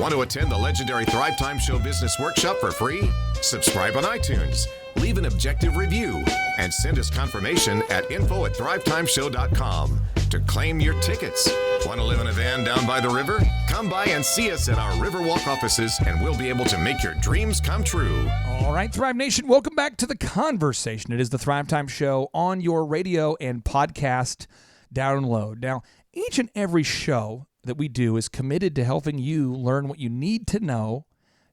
Want to attend the legendary Thrive Time Show Business Workshop for free? Subscribe on iTunes, leave an objective review, and send us confirmation at info@thrivetimeshow.com to claim your tickets. Want to live in a van down by the river? Come by and see us at our Riverwalk offices, and we'll be able to make your dreams come true. All right, Thrive Nation, welcome back to the conversation. It is the Thrive Time Show on your radio and podcast download. Now, each and every show that we do is committed to helping you learn what you need to know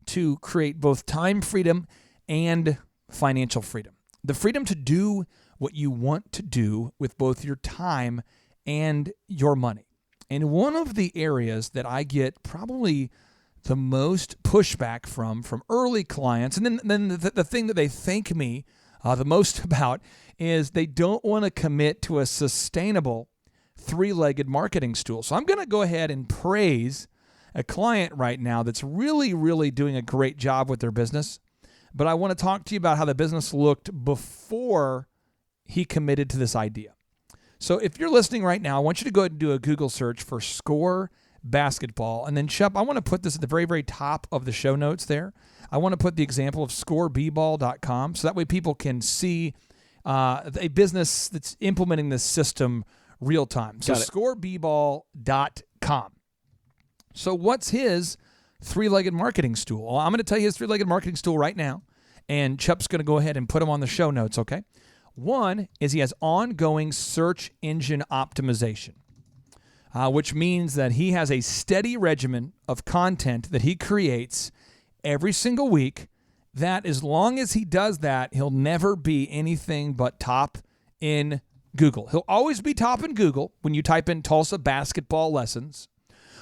to create both time freedom and financial freedom. The freedom to do what you want to do with both your time and your money. And one of the areas that I get probably the most pushback from early clients, and then the thing that they thank me the most about is they don't want to commit to a sustainable three-legged marketing stool. So I'm going to go ahead and praise a client right now that's really, really doing a great job with their business. But I want to talk to you about how the business looked before he committed to this idea. So if you're listening right now, I want you to go ahead and do a Google search for Score Basketball. And then, Chup, I want to put this at the very, very top of the show notes there. I want to put the example of scoreball.com so that way people can see a business that's implementing this system real time. So scoreball.com. So what's his three-legged marketing stool? Well, I'm going to tell you his three-legged marketing stool right now, and Chup's going to go ahead and put them on the show notes, okay? One is he has ongoing search engine optimization, which means that he has a steady regimen of content that he creates every single week that as long as he does that, he'll never be anything but top in Google. He'll always be top in Google when you type in Tulsa basketball lessons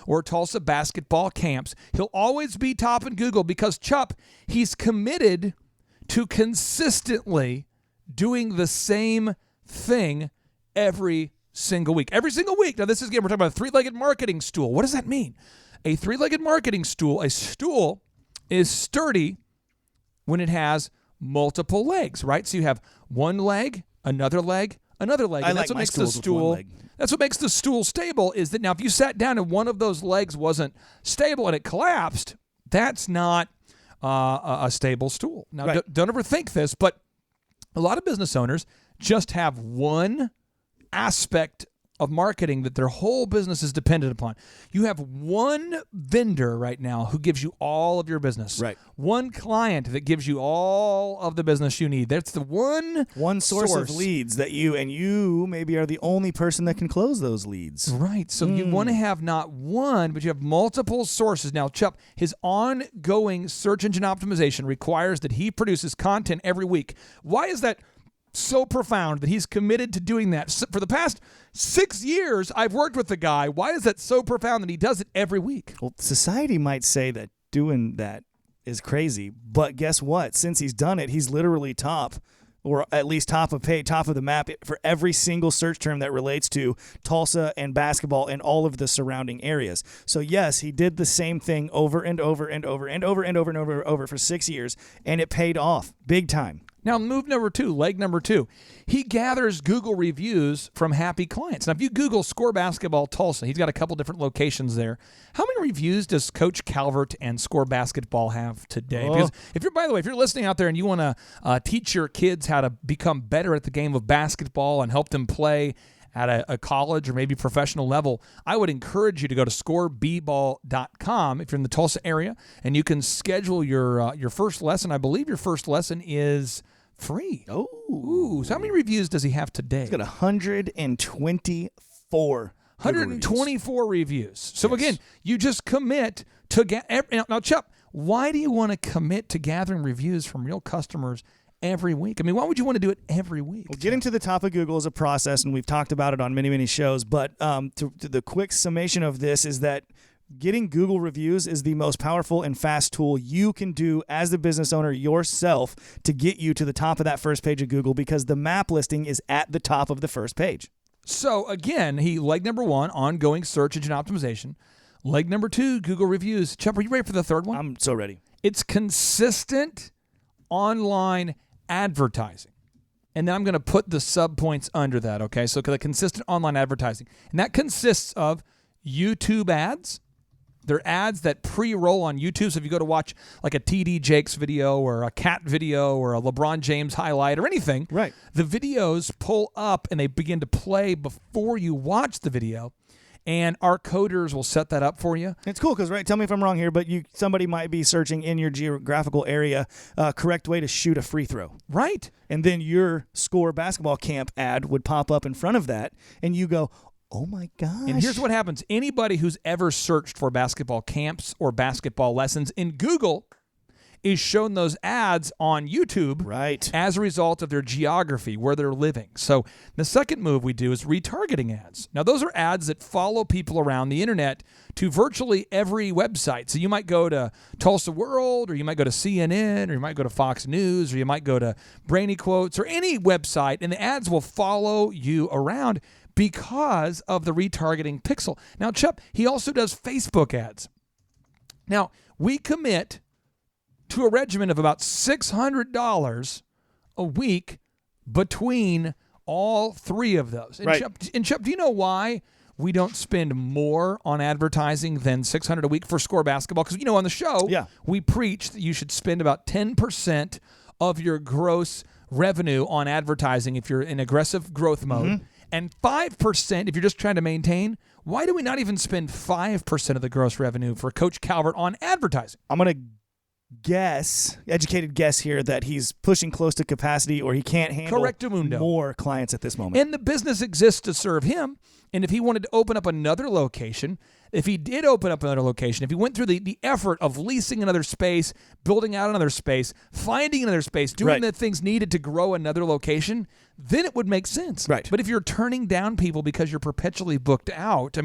or Tulsa basketball camps. He'll always be top in Google because Chup, he's committed to consistently doing the same thing every single week. Every single week. Now, this is, again, we're talking about a three-legged marketing stool. What does that mean? A three-legged marketing stool, a stool is sturdy when it has multiple legs, right? So you have one leg, another leg, another leg. And that's what makes the stool. That's what makes the stool stable is that now if you sat down and one of those legs wasn't stable and it collapsed, that's not a stable stool. Now, right. Don't ever think this, but a lot of business owners just have one aspect of marketing that their whole business is dependent upon. You have one vendor right now who gives you all of your business. Right. One client that gives you all of the business you need. That's the one source of leads that you maybe are the only person that can close those leads. Right. So you want to have not one, but you have multiple sources. Now, Chup, his ongoing search engine optimization requires that he produces content every week. Why is that so profound that he's committed to doing that? For the past 6 years, I've worked with the guy. Why is that so profound that he does it every week? Well, society might say that doing that is crazy, but guess what? Since he's done it, he's literally top, or at least top of the map for every single search term that relates to Tulsa and basketball and all of the surrounding areas. So yes, he did the same thing over and over and over and over and over and over and over for 6 years, and it paid off big time. Now, leg number two, he gathers Google reviews from happy clients. Now, if you Google Score Basketball Tulsa, he's got a couple different locations there. How many reviews does Coach Calvert and Score Basketball have today? Because if you're listening out there and you want to teach your kids how to become better at the game of basketball and help them play at a college or maybe professional level, I would encourage you to go to scoreball.com if you're in the Tulsa area, and you can schedule your first lesson. I believe your first lesson is free. Oh. So how many reviews does he have today? He's got 124. 124 reviews. So again, you just commit to now, Chup, why do you want to commit to gathering reviews from real customers every week? I mean, why would you want to do it every week? Well, getting to the top of Google is a process, and we've talked about it on many, many shows. But to the quick summation of this is that getting Google reviews is the most powerful and fast tool you can do as the business owner yourself to get you to the top of that first page of Google, because the map listing is at the top of the first page. So again, leg number one, ongoing search engine optimization. Leg number two, Google reviews. Chup, are you ready for the third one? I'm so ready. It's consistent online advertising. And then I'm going to put the sub-points under that, okay? So the consistent online advertising. And that consists of YouTube ads They're ads that pre-roll on YouTube. So if you go to watch like a TD Jakes video or a Cat video or a LeBron James highlight or anything, Right. the videos pull up and they begin to play before you watch the video. And our coders will set that up for you. It's cool because, right, tell me if I'm wrong here, but somebody might be searching in your geographical area correct way to shoot a free throw. Right. And then your Score basketball camp ad would pop up in front of that, and you go, oh my gosh. And here's what happens. Anybody who's ever searched for basketball camps or basketball lessons in Google is shown those ads on YouTube Right. as a result of their geography, where they're living. So the second move we do is retargeting ads. Now, those are ads that follow people around the internet to virtually every website. So you might go to Tulsa World, or you might go to CNN, or you might go to Fox News, or you might go to Brainy Quotes, or any website, and the ads will follow you around because of the retargeting pixel. Now, Chup, he also does Facebook ads. Now, we commit to a regimen of about $600 a week between all three of those. And, Right. Chup, do you know why we don't spend more on advertising than $600 a week for Score basketball? Because, on the show, Yeah. we preach that you should spend about 10% of your gross revenue on advertising if you're in aggressive growth mode, and 5% if you're just trying to maintain. Why do we not even spend 5% of the gross revenue for Coach Calvert on advertising? I'm going to educated guess here, that he's pushing close to capacity, or he can't handle Correctamundo. more clients at this moment. And the business exists to serve him. And if he wanted to open up another location, if he did open up another location, if he went through the effort of leasing another space, building out another space, finding another space, doing Right. the things needed to grow another location, then it would make sense. Right. But if you're turning down people because you're perpetually booked out,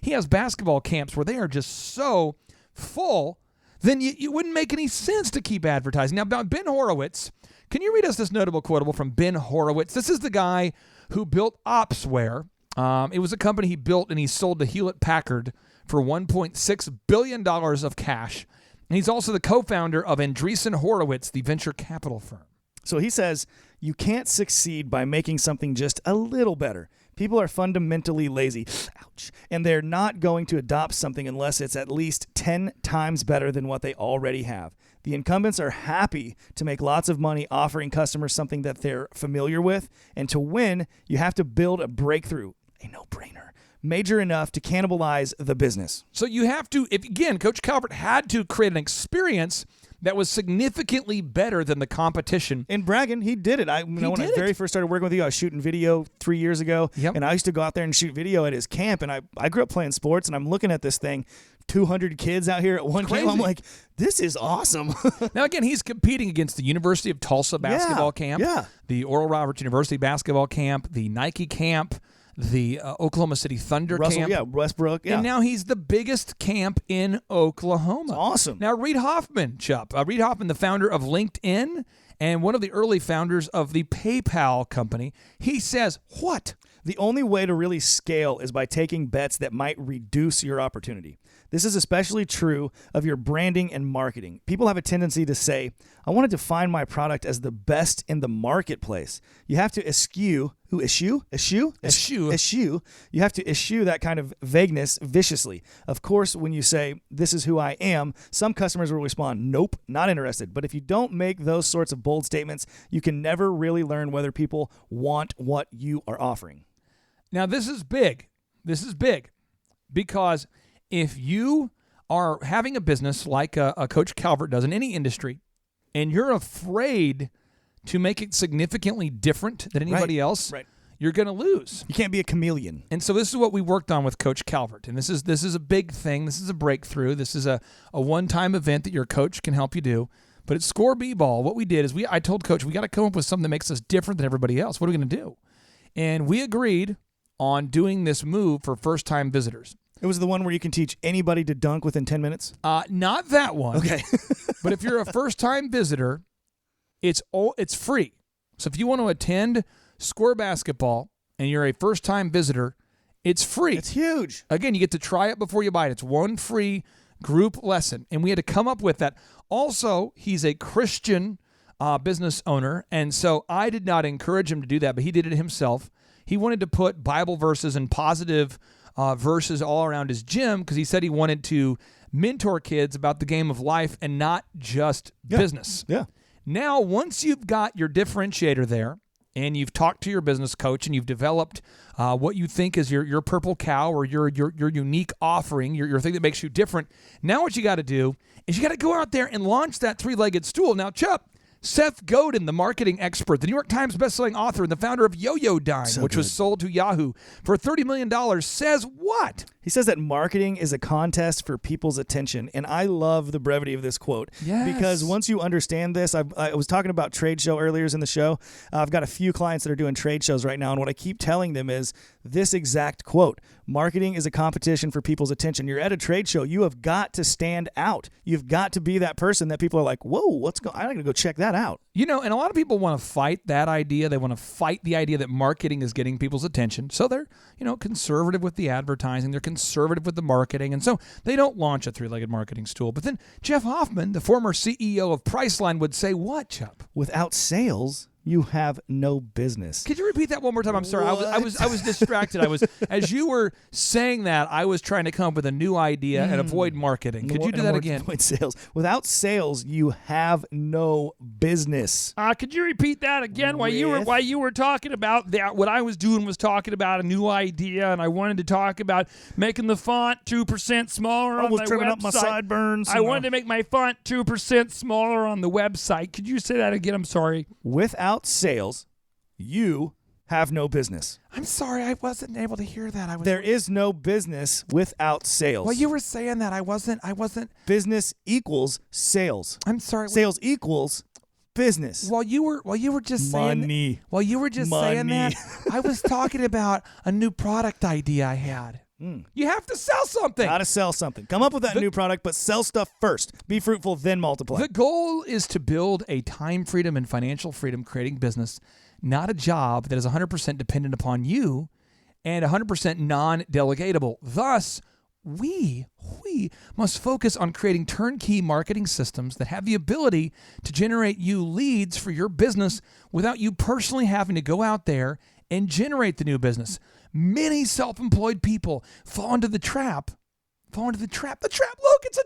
he has basketball camps where they are just so full, then you wouldn't make any sense to keep advertising. Now, Ben Horowitz, can you read us this notable quotable from Ben Horowitz? This is the guy who built Opsware. It was a company he built and he sold to Hewlett-Packard for $1.6 billion of cash. And he's also the co-founder of Andreessen Horowitz, the venture capital firm. So he says, you can't succeed by making something just a little better. People are fundamentally lazy. Ouch. And they're not going to adopt something unless it's at least 10 times better than what they already have. The incumbents are happy to make lots of money offering customers something that they're familiar with. And to win, you have to build a breakthrough, a no-brainer, major enough to cannibalize the business. So you have to, Coach Calvert had to create an experience that was significantly better than the competition. And bragging, he did it. When I very first started working with you, I was shooting video 3 years ago. Yep. And I used to go out there and shoot video at his camp. And I grew up playing sports, and I'm looking at this thing, 200 kids out here at one camp. I'm like, this is awesome. Now, again, he's competing against the University of Tulsa basketball camp, the Oral Roberts University basketball camp, the Nike camp, the Oklahoma City Thunder camp. Yeah, Westbrook. Yeah. And now he's the biggest camp in Oklahoma. Awesome. Now, Reid Hoffman, Chup. Reid Hoffman, the founder of LinkedIn and one of the early founders of the PayPal company, he says, what? The only way to really scale is by taking bets that might reduce your opportunity. This is especially true of your branding and marketing. People have a tendency to say, I want to define my product as the best in the marketplace. You have to eschew. You have to eschew that kind of vagueness viciously. Of course, when you say, this is who I am, some customers will respond, nope, not interested. But if you don't make those sorts of bold statements, you can never really learn whether people want what you are offering. Now, this is big. This is big because if you are having a business like a Coach Calvert does in any industry, and you're afraid to make it significantly different than anybody else, you're going to lose. You can't be a chameleon. And so this is what we worked on with Coach Calvert. And this is a big thing. This is a breakthrough. This is a one-time event that your coach can help you do. But at Score B-Ball, what we did is I told Coach, we got to come up with something that makes us different than everybody else. What are we going to do? And we agreed on doing this move for first-time visitors. It was the one where you can teach anybody to dunk within 10 minutes? Not that one. Okay. But if you're a first-time visitor, it's free. So if you want to attend Score Basketball and you're a first-time visitor, it's free. It's huge. Again, you get to try it before you buy it. It's one free group lesson. And we had to come up with that. Also, he's a Christian business owner, and so I did not encourage him to do that, but he did it himself. He wanted to put Bible verses and positive versus all around his gym because he said he wanted to mentor kids about the game of life and not just business. Yeah. Now, once you've got your differentiator there and you've talked to your business coach and you've developed what you think is your purple cow or your unique offering, your thing that makes you different, now what you got to do is you got to go out there and launch that three-legged stool. Now, Chup, Seth Godin, the marketing expert, the New York Times bestselling author and the founder of Yo-Yo-Dine, which was sold to Yahoo for $30 million, says what? He says that marketing is a contest for people's attention, and I love the brevity of this quote. Yes. Because once you understand this, I was talking about trade show earlier in the show. I've got a few clients that are doing trade shows right now, and what I keep telling them is this exact quote. Marketing is a competition for people's attention. You're at a trade show. You have got to stand out. You've got to be that person that people are like, whoa, what's going on? I'm going to go check that out. You know, and a lot of people want to fight that idea. They want to fight the idea that marketing is getting people's attention. So they're, conservative with the advertising. They're conservative with the marketing. And so they don't launch a three-legged marketing stool. But then Jeff Hoffman, the former CEO of Priceline, would say what, Chup? Without sales, you have no business. Could you repeat that one more time? I'm sorry. I was distracted. As you were saying that, I was trying to come up with a new idea and avoid marketing. Could you do that again? Avoid sales. Without sales, you have no business. Could you repeat that again? While you were talking about that, what I was doing was talking about a new idea, and I wanted to talk about making the font 2% smaller on my website. I was trimming up my sideburns. I wanted to make my font 2% smaller on the website. Could you say that again? I'm sorry. Without sales, you have no business. I'm sorry, I wasn't able to hear that. There is no business without sales. Well, you were saying that. I wasn't. Business equals sales. I'm sorry. Sales equals business. While you were just saying money. While you were just saying that, I was talking about a new product idea I had. You have to sell something. Gotta sell something. Come up with that new product, but sell stuff first. Be fruitful, then multiply. The goal is to build a time freedom and financial freedom creating business, not a job that is 100% dependent upon you and 100% non-delegatable. Thus, we must focus on creating turnkey marketing systems that have the ability to generate you leads for your business without you personally having to go out there and generate the new business. Many self-employed people fall into the trap. Look, it's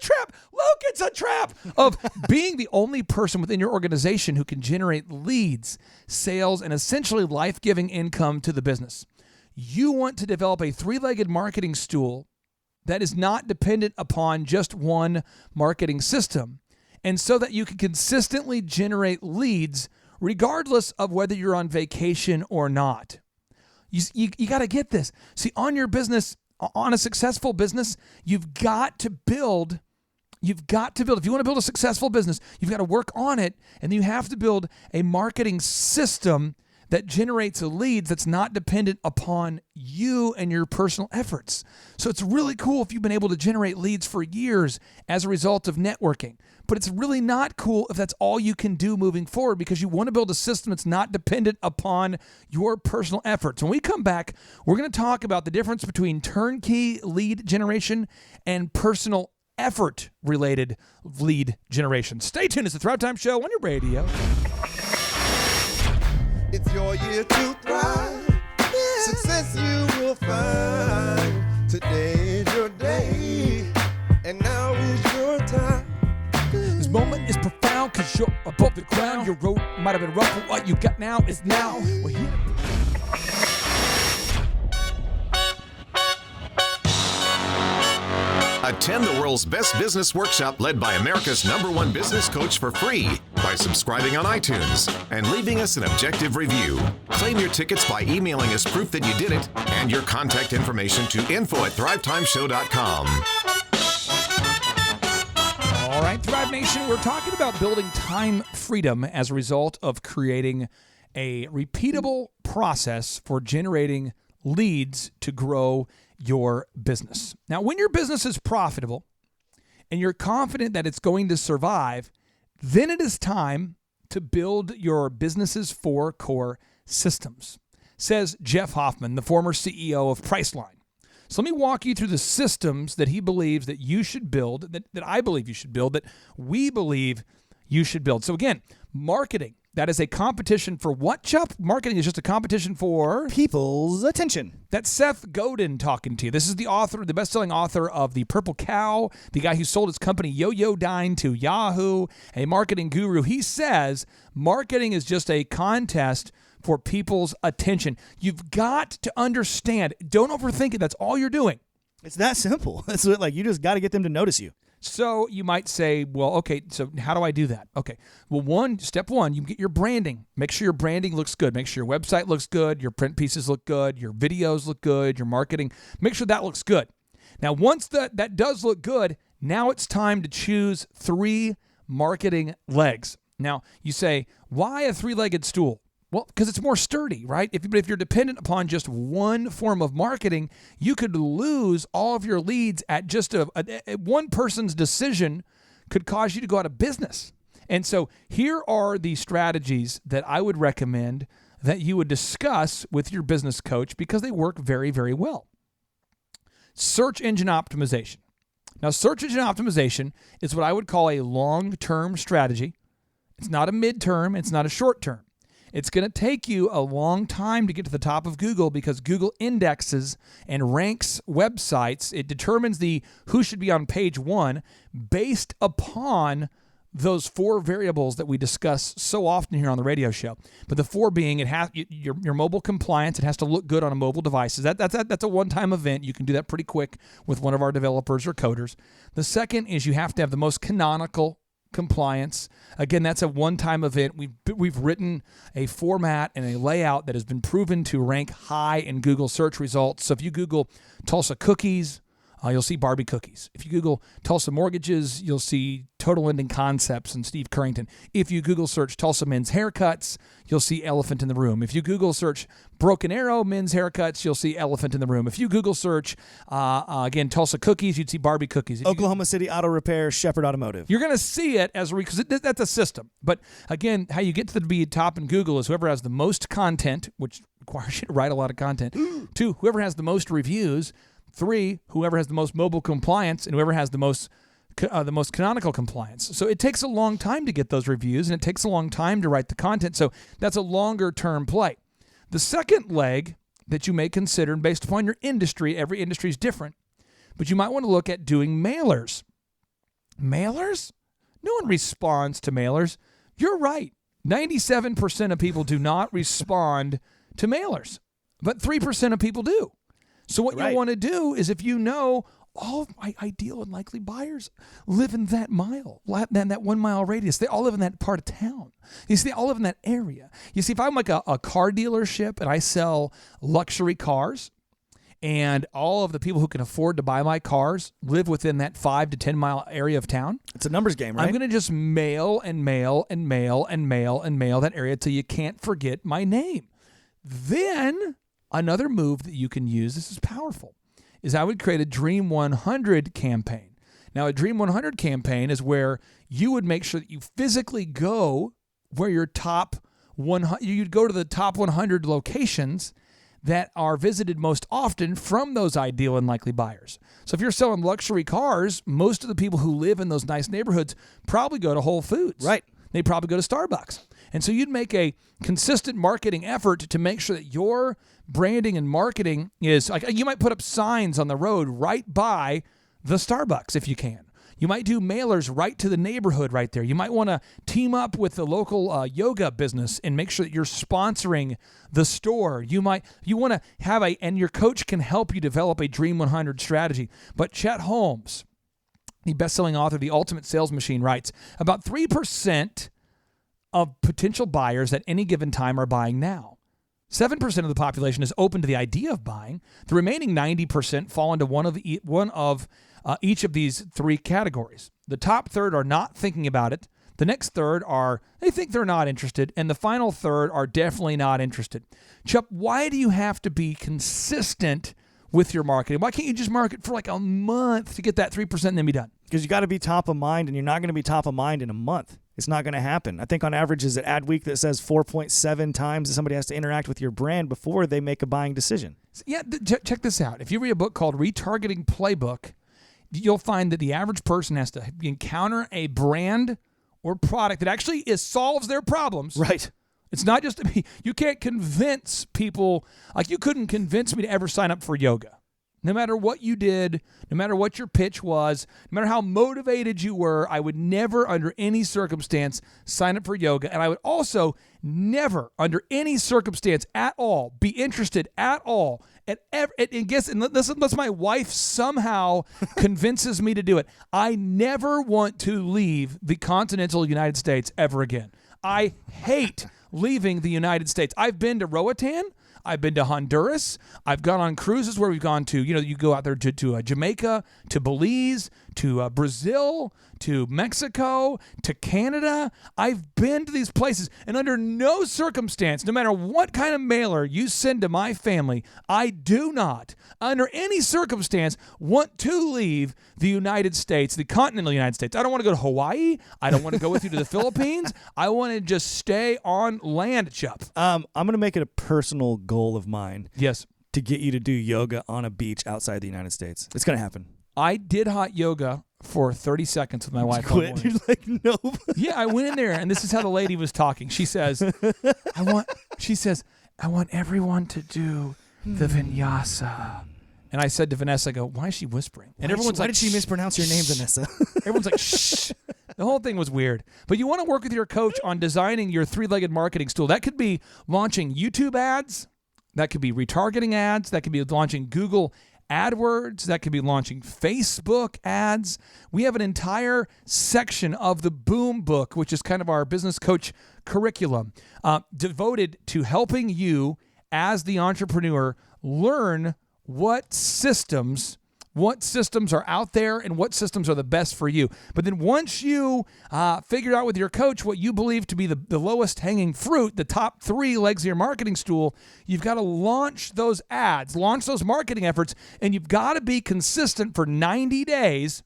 a trap of being the only person within your organization who can generate leads, sales, and essentially life-giving income to the business. You want to develop a three-legged marketing stool that is not dependent upon just one marketing system, and so that you can consistently generate leads regardless of whether you're on vacation or not. You got to get this. See, on your business, on a successful business, you've got to build. If you want to build a successful business, you've got to work on it, and then you have to build a marketing system that generates a lead that's not dependent upon you and your personal efforts. So it's really cool if you've been able to generate leads for years as a result of networking. But it's really not cool if that's all you can do moving forward, because you want to build a system that's not dependent upon your personal efforts. When we come back, we're going to talk about the difference between turnkey lead generation and personal effort-related lead generation. Stay tuned. It's the Thrive Time Show on your radio. It's your year to thrive. Yeah. Success you will find. Today is your day, and now is your time. This moment is profound because you're above the ground. Your road might have been rough, but what you got now is now. We're here. Attend the world's best business workshop led by America's #1 business coach for free by subscribing on iTunes and leaving us an objective review. Claim your tickets by emailing us proof that you did it and your contact information to info@thrivetimeshow.com. All right, Thrive Nation, we're talking about building time freedom as a result of creating a repeatable process for generating leads to grow your business. Now, when your business is profitable and you're confident that it's going to survive, then it is time to build your business's 4 core systems, says Jeff Hoffman, the former CEO of Priceline. So let me walk you through the systems that he believes that you should build, that I believe you should build, that we believe you should build. So again, marketing That is a competition for what, Chup? Marketing is just a competition for people's attention. That's Seth Godin talking to you. This is the author, the best-selling author of The Purple Cow, the guy who sold his company Yoyodyne to Yahoo, a marketing guru. He says marketing is just a contest for people's attention. You've got to understand. Don't overthink it. That's all you're doing. It's that simple. It's like you just got to get them to notice you. So you might say, well, okay, so how do I do that? Okay, well, step one, you get your branding. Make sure your branding looks good. Make sure your website looks good, your print pieces look good, your videos look good, your marketing. Make sure that looks good. Now, once that does look good, now it's time to choose 3 marketing legs. Now, you say, why a 3-legged stool? Well, because it's more sturdy, right? If you're dependent upon just one form of marketing, you could lose all of your leads at just one person's decision could cause you to go out of business. And so here are the strategies that I would recommend that you would discuss with your business coach because they work very, very well. Search engine optimization. Now, search engine optimization is what I would call a long-term strategy. It's not a midterm. It's not a short term. It's going to take you a long time to get to the top of Google because Google indexes and ranks websites. It determines who should be on page 1 based upon those 4 variables that we discuss so often here on the radio show. But the 4 being your mobile compliance. It has to look good on a mobile device. That's a one-time event. You can do that pretty quick with one of our developers or coders. The second is you have to have the most canonical compliance. Again, that's a one-time event. We've written a format and a layout that has been proven to rank high in Google search results. So if you Google Tulsa cookies, you'll see Barbie cookies. If you Google Tulsa mortgages, you'll see Total Ending Concepts and Steve Currington. If you Google search Tulsa men's haircuts, you'll see Elephant in the Room. If you Google search Broken Arrow men's haircuts, you'll see Elephant in the Room. If you Google search, again, Tulsa cookies, you'd see Barbie cookies. If Oklahoma City Auto Repair, Shepherd Automotive. You're going to see it because that's a system. But again, how you get to be top in Google is whoever has the most content, which requires you to write a lot of content. 2, whoever has the most reviews. 3, whoever has the most mobile compliance, and whoever has the most canonical compliance. So it takes a long time to get those reviews, and it takes a long time to write the content. So that's a longer-term play. The second leg that you may consider, and based upon your industry, every industry is different, but you might want to look at doing mailers. Mailers? No one responds to mailers. You're right. 97% of people do not respond to mailers, but 3% of people do. So what you want to do is if you know all of my ideal and likely buyers live in that that 1 mile radius. They all live in that part of town. You see, they all live in that area. You see, if I'm like a car dealership and I sell luxury cars and all of the people who can afford to buy my cars live within that 5 to 10 mile area of town. It's a numbers game, right? I'm going to just mail that area till you can't forget my name. Then another move that you can use, this is powerful, is I would create a Dream 100 campaign. Now, a Dream 100 campaign is where you would make sure that you physically go where your top 100, you'd go to the top 100 locations that are visited most often from those ideal and likely buyers. So if you're selling luxury cars, most of the people who live in those nice neighborhoods probably go to Whole Foods. Right. They probably go to Starbucks. And so you'd make a consistent marketing effort to make sure that your branding and marketing is like, you might put up signs on the road right by the Starbucks if you can. You might do mailers right to the neighborhood right there. You might want to team up with the local yoga business and make sure that you're sponsoring the store. You want to have and your coach can help you develop a Dream 100 strategy. But Chet Holmes, the best-selling author of The Ultimate Sales Machine, writes, about 3% of potential buyers at any given time are buying now. 7% of the population is open to the idea of buying. The remaining 90% fall into one of each of these 3 categories. The top third are not thinking about it. The next third they think they're not interested. And the final third are definitely not interested. Chup, why do you have to be consistent with your marketing? Why can't you just market for like a month to get that 3% and then be done? Because you got to be top of mind, and you're not going to be top of mind in a month. It's not going to happen. I think on average is an ad week that says 4.7 times that somebody has to interact with your brand before they make a buying decision. Yeah, check this out. If you read a book called Retargeting Playbook, you'll find that the average person has to encounter a brand or product that actually solves their problems. Right. It's not just you can't convince people, like you couldn't convince me to ever sign up for yoga. No matter what you did, no matter what your pitch was, no matter how motivated you were, I would never under any circumstance sign up for yoga. And I would also never under any circumstance at all be interested at all unless my wife somehow convinces me to do it. I never want to leave the continental United States ever again. I hate leaving the United States. I've been to Roatan. I've been to Honduras. I've gone on cruises where we've gone to, you go out there to Jamaica, to Belize, to Brazil, to Mexico, to Canada. I've been to these places, and under no circumstance, no matter what kind of mailer you send to my family, I do not, under any circumstance, want to leave the United States, the continental United States. I don't want to go to Hawaii. I don't want to go with you to the Philippines. I want to just stay on land, Chup. I'm going to make it a personal goal of mine. Yes. To get you to do yoga on a beach outside the United States. It's going to happen. I did hot yoga for 30 seconds with my wife. Quit. You're like, nope. Yeah, I went in there, and this is how the lady was talking. She says, I want everyone to do the vinyasa. And I said to Vanessa, I go, why is she whispering? And everyone's why like, did she mispronounce your name, Vanessa? Everyone's like, shh. The whole thing was weird. But you want to work with your coach on designing your three-legged marketing stool. That could be launching YouTube ads. That could be retargeting ads. That could be launching Google AdWords. That could be launching Facebook ads. We have an entire section of the Boom Book, which is kind of our business coach curriculum, devoted to helping you as the entrepreneur learn what systems are out there and what systems are the best for you. But then once you figure out with your coach what you believe to be the lowest hanging fruit, the top 3 legs of your marketing stool, you've got to launch those ads, launch those marketing efforts, and you've got to be consistent for 90 days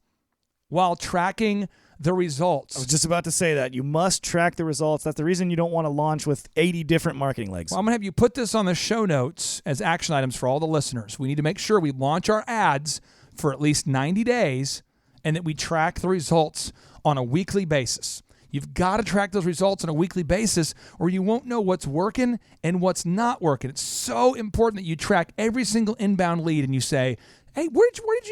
while tracking the results. I was just about to say that. You must track the results. That's the reason you don't want to launch with 80 different marketing legs. Well, I'm going to have you put this on the show notes as action items for all the listeners. We need to make sure we launch our ads for at least 90 days and that we track the results on a weekly basis. You've got to track those results on a weekly basis or you won't know what's working and what's not working. It's so important that you track every single inbound lead and you say, hey,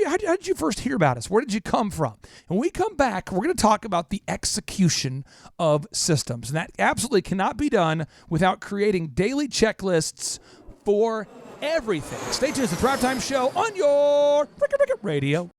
how did you first hear about us? Where did you come from? And when we come back, we're going to talk about the execution of systems. And that absolutely cannot be done without creating daily checklists for everything. Stay tuned to the Thrive Time Show on your radio.